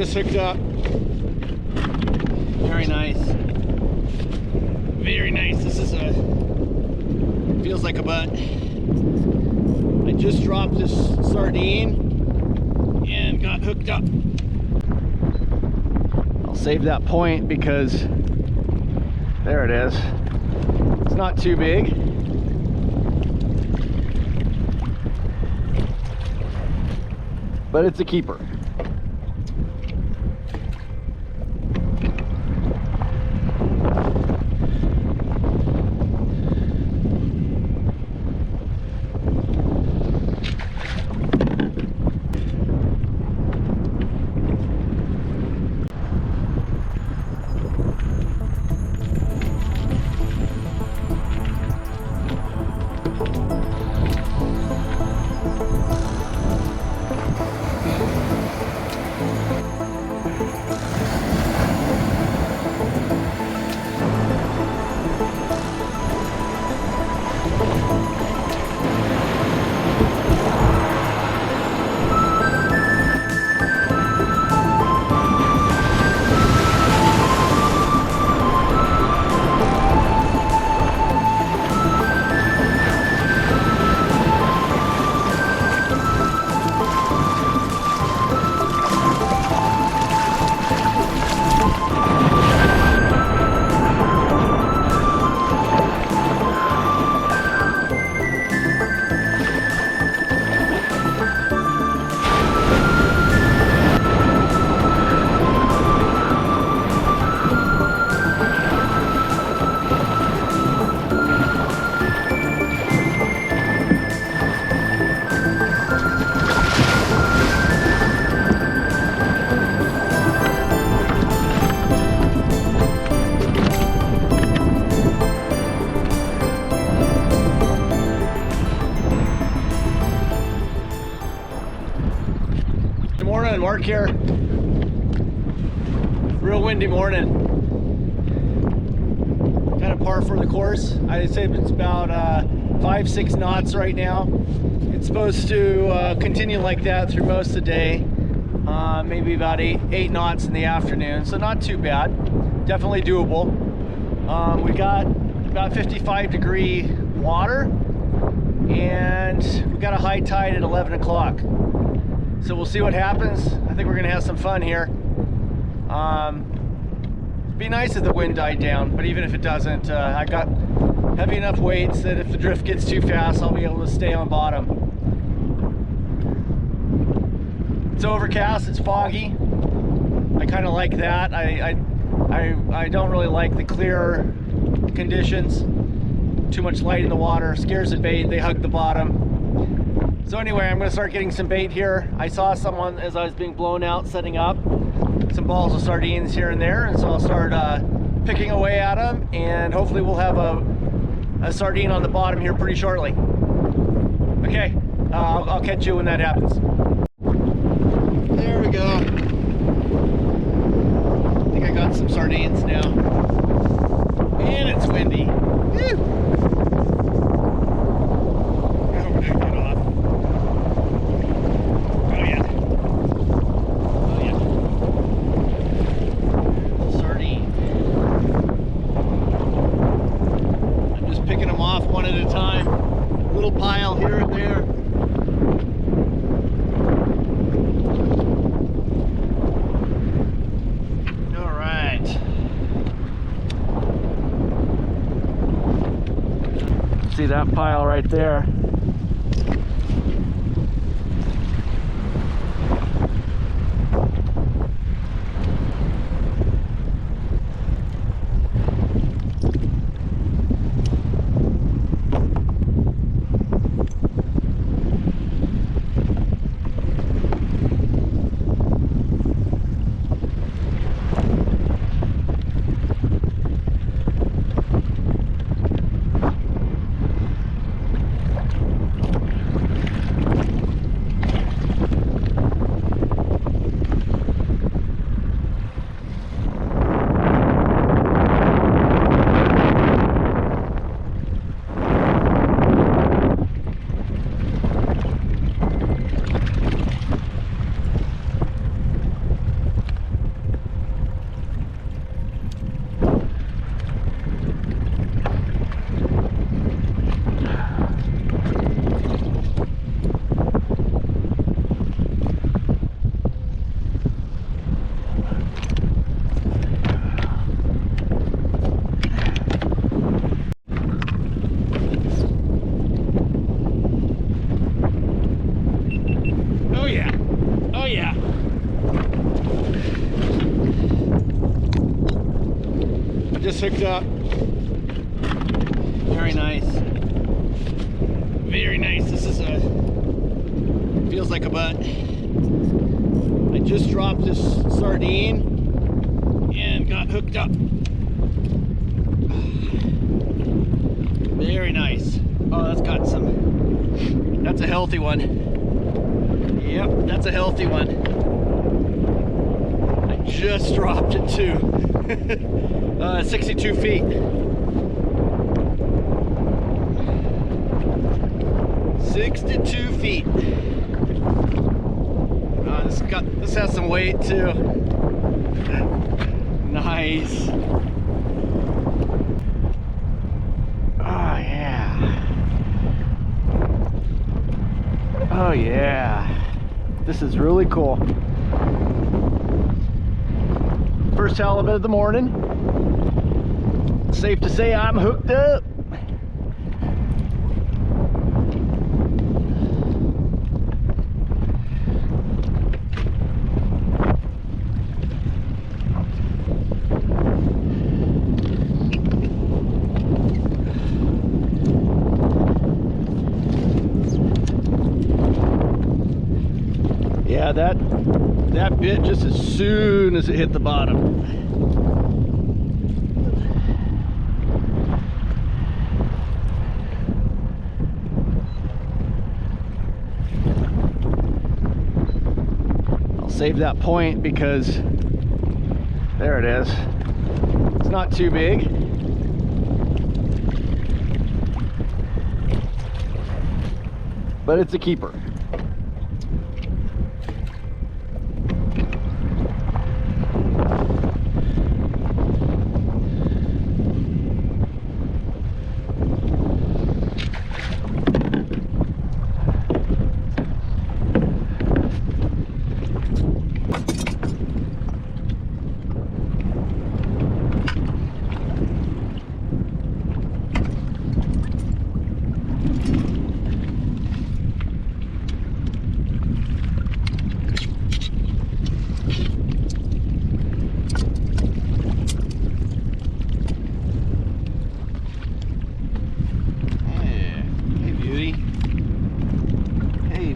just hooked up. Very nice. Very nice. This is a, feels like a butt. I just dropped this sardine and got hooked up. I'll save that point because there it is. It's not too big. But it's a keeper. Mark here. Real windy morning. Kind of par for the course. I'd say it's about 5-6 knots right now. It's supposed to continue like that through most of the day. Maybe about 8 knots in the afternoon, so not too bad. Definitely doable. We got about 55-degree water, and we got a high tide at 11 o'clock. So we'll see what happens. I think we're gonna have some fun here. It'd be nice if the wind died down, but even if it doesn't, I got heavy enough weights that if the drift gets too fast, I'll be able to stay on bottom. It's overcast, it's foggy. I kind of like that. I don't really like the clear conditions. Too much light in the water, scares the bait, they hug the bottom. So anyway, I'm gonna start getting some bait here. I saw someone as I was being blown out setting up some balls of sardines here and there, and so I'll start picking away at them, and hopefully we'll have a sardine on the bottom here pretty shortly. Okay, I'll catch you when that happens. There we go. I think I got some sardines now. And it's windy. Woo! Pile here and there. All right. See that pile right there? just hooked up. Very nice. Very nice. This is a, feels like a butt. I just dropped this sardine and got hooked up. Very nice. Oh, that's got some, that's a healthy one. Yep, that's a healthy one. I just dropped it too. 62 feet. 62 feet. This has some weight too. Nice. Oh yeah. Oh yeah. This is really cool. First halibut of the morning. Safe to say I'm hooked up. Yeah, that bit just as soon as it hit the bottom. I'll save that point because there it is. It's not too big. But it's a keeper.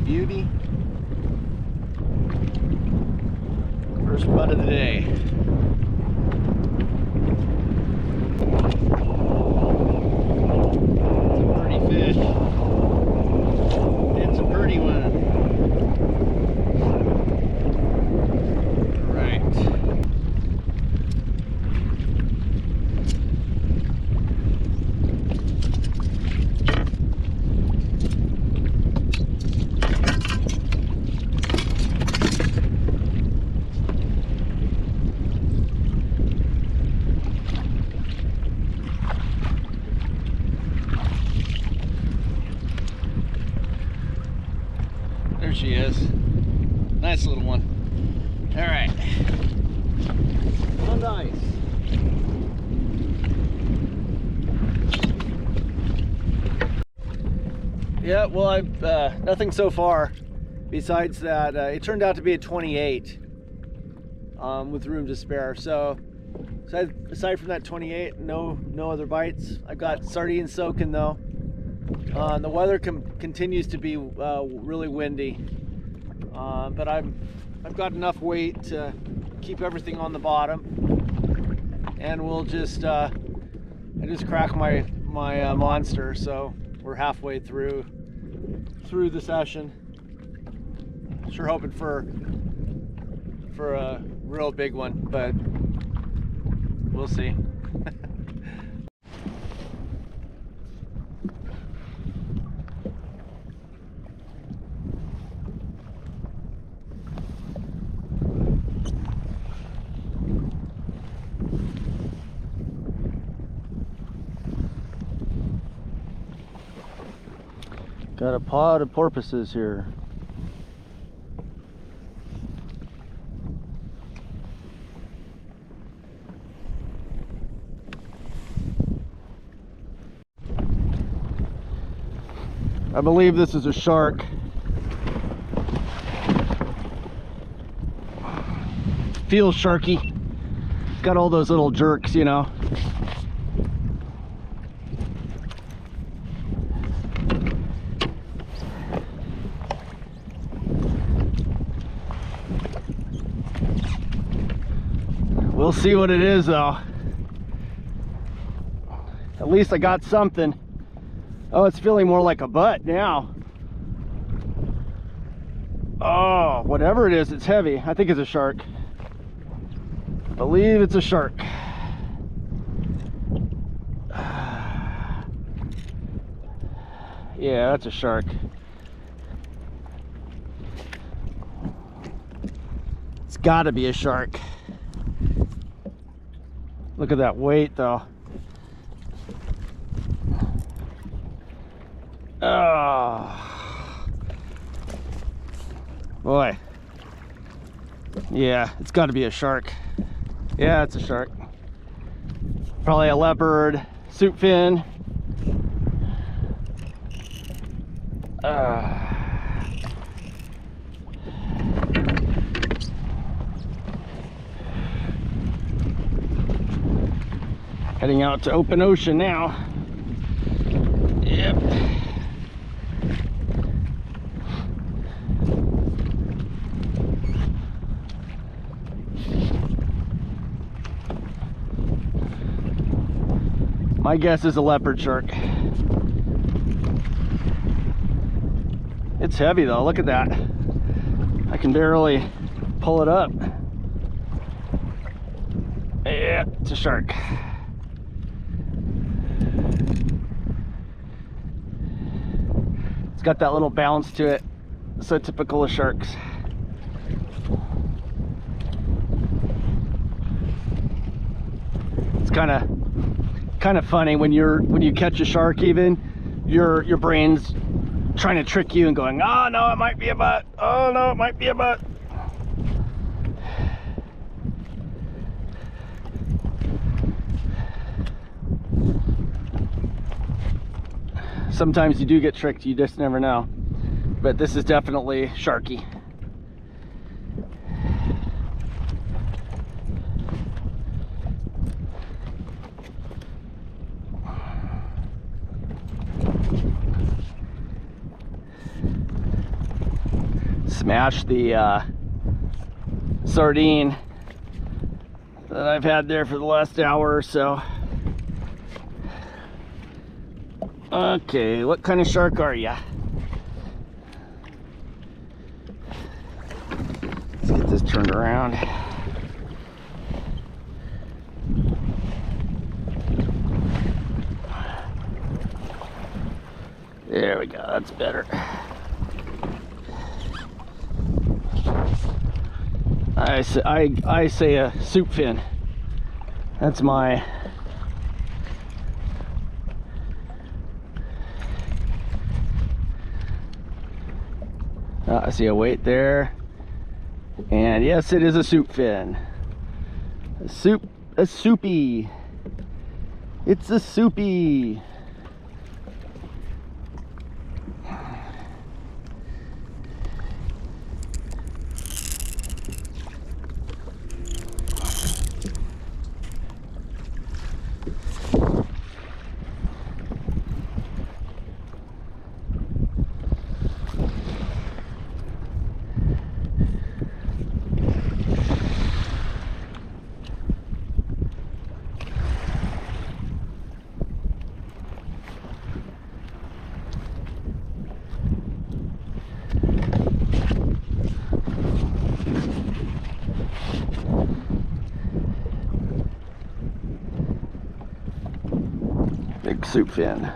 Beauty. First bud of the day. It's a pretty fish. It's a pretty one. Right. There she is. Nice little one. All right. Oh, nice. Yeah, well, I've nothing so far besides that. It turned out to be a 28 with room to spare. So aside from that 28, no other bites. I've got sardines soaking though. The weather continues to be really windy, but I've got enough weight to keep everything on the bottom, and we'll just I just cracked my monster, so we're halfway through the session. Sure hoping for a real big one, but we'll see. Got a pod of porpoises here. I believe this is a shark. Feels sharky. Got all those little jerks, you know. We'll see what it is though. At least I got something. Oh, it's feeling more like a butt now. Oh, whatever it is, it's heavy. I think it's a shark. I believe it's a shark. Yeah, that's a shark. It's gotta be a shark. Look at that weight though. Oh boy. Yeah, it's got to be a shark. Yeah, it's a shark. Probably a leopard, soupfin. Heading out to open ocean now. Yep. My guess is a leopard shark. It's heavy though, look at that. I can barely pull it up. Yeah, it's a shark. It's got that little bounce to it, so typical of sharks. It's kind of funny when you catch a shark. Even your brain's trying to trick you and going, oh no, it might be a butt. Oh no, it might be a butt. Sometimes you do get tricked, you just never know. But this is definitely sharky. Smashed the sardine that I've had there for the last hour or so. Okay, what kind of shark are ya? Let's get this turned around. There we go, that's better. I say a soupfin. That's my I see a weight there, and yes, it is a soupfin. A soupy. It's a soupy. Big soupfin.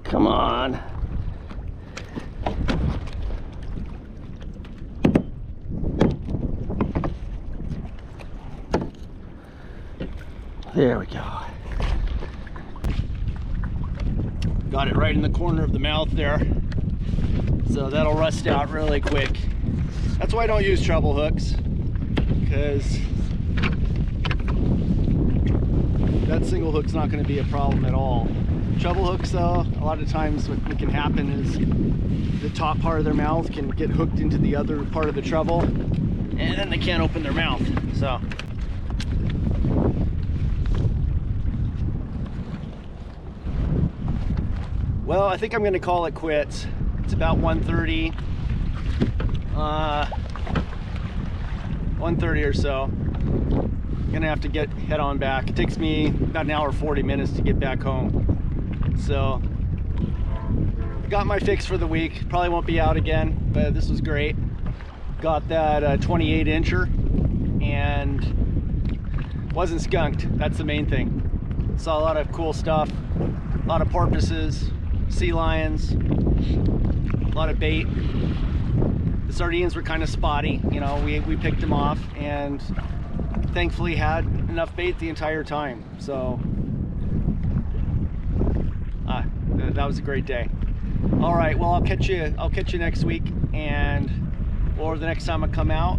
Come on. There we go. Got it right in the corner of the mouth there. So that'll rust out really quick. That's why I don't use treble hooks, because that single hook's not going to be a problem at all. treble hooks though, a lot of times what can happen is the top part of their mouth can get hooked into the other part of the treble, and then they can't open their mouth. So well, I think I'm going to call it quits. It's about 1:30. 1:30 or so. I'm gonna have to head on back. It takes me about an hour 40 minutes to get back home. So got my fix for the week. Probably won't be out again, but this was great. Got that 28 incher and wasn't skunked. That's the main thing. Saw a lot of cool stuff, a lot of porpoises, sea lions, a lot of bait. The sardines were kind of spotty, you know, we picked them off and thankfully had enough bait the entire time. So that was a great day. All right, well, I'll catch you next week, or the next time I come out,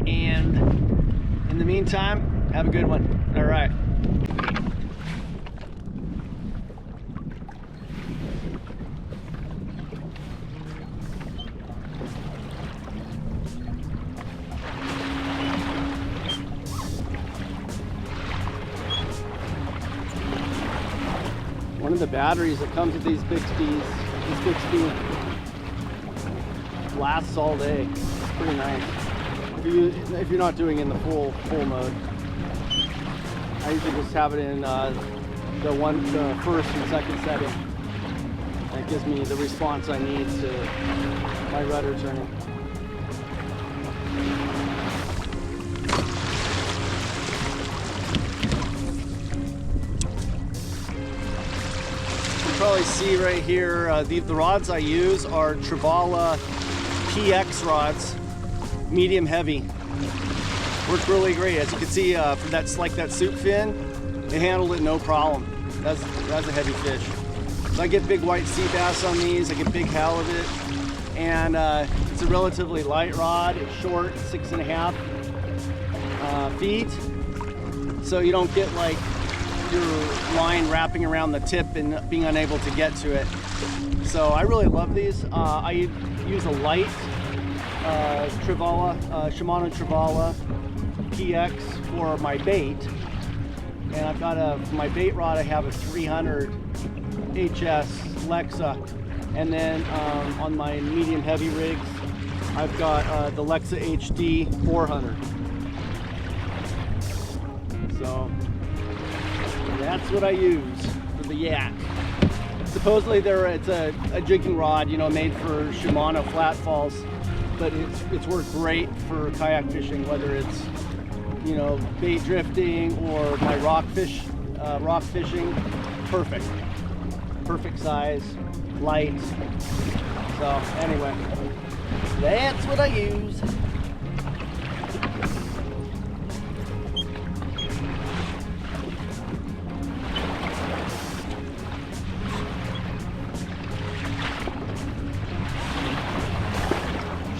and in the meantime, have a good one. All right. One of the batteries that comes with these Bixby's, lasts all day. It's pretty nice. If you're not doing it in the full mode. I usually just have it in the first and second setting. That gives me the response I need to my rudder turning. Probably see right here, the rods I use are Trevalla PX rods, medium heavy. Worked really great. As you can see, for that soupfin, they handled it no problem. That's a heavy fish. So I get big white sea bass on these. I get big halibut, and it's a relatively light rod. It's short, 6.5 feet, so you don't get like your line wrapping around the tip and being unable to get to it. So I really love these. I use a light Shimano Trevalla PX for my bait, and I've got my bait rod. I have a 300 HS Lexa, and then on my medium heavy rigs, I've got the Lexa HD 400. So that's what I use for the yak. Supposedly it's a jigging rod, you know, made for Shimano flat falls, but it's worked great for kayak fishing, whether it's, you know, bait drifting or my rock fishing. Perfect size, light. So anyway, that's what I use.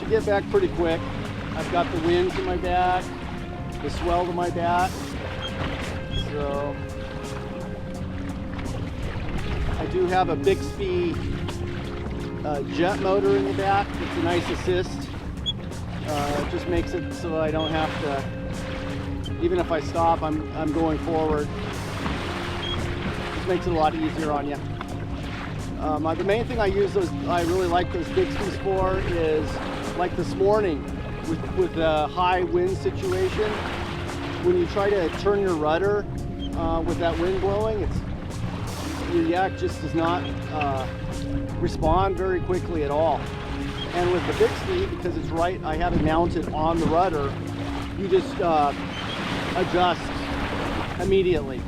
Get back pretty quick. I've got the wind to my back, the swell to my back, so I do have a Bixby jet motor in the back. It's a nice assist. It just makes it so I don't have to, even if I stop, I'm going forward. Just makes it a lot easier on you. The main thing I really like those Bixby's for is, like this morning with a high wind situation, when you try to turn your rudder with that wind blowing, your yak just does not respond very quickly at all. And with the Bixby, because it's right, I have it mounted on the rudder, you just adjust immediately.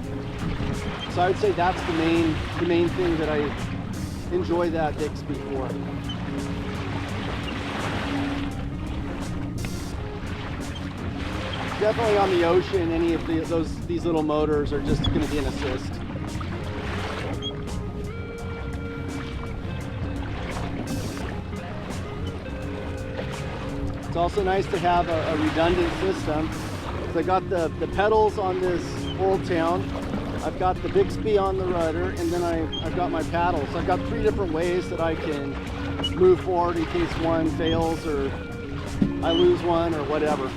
So I would say that's the main thing that I enjoy that Bixby for. Definitely on the ocean, any of these little motors are just going to be an assist. It's also nice to have a redundant system, because I got the pedals on this Old Town, I've got the Bixby on the rudder, and then I've got my paddle. So I've got 3 different ways that I can move forward in case one fails or I lose one or whatever.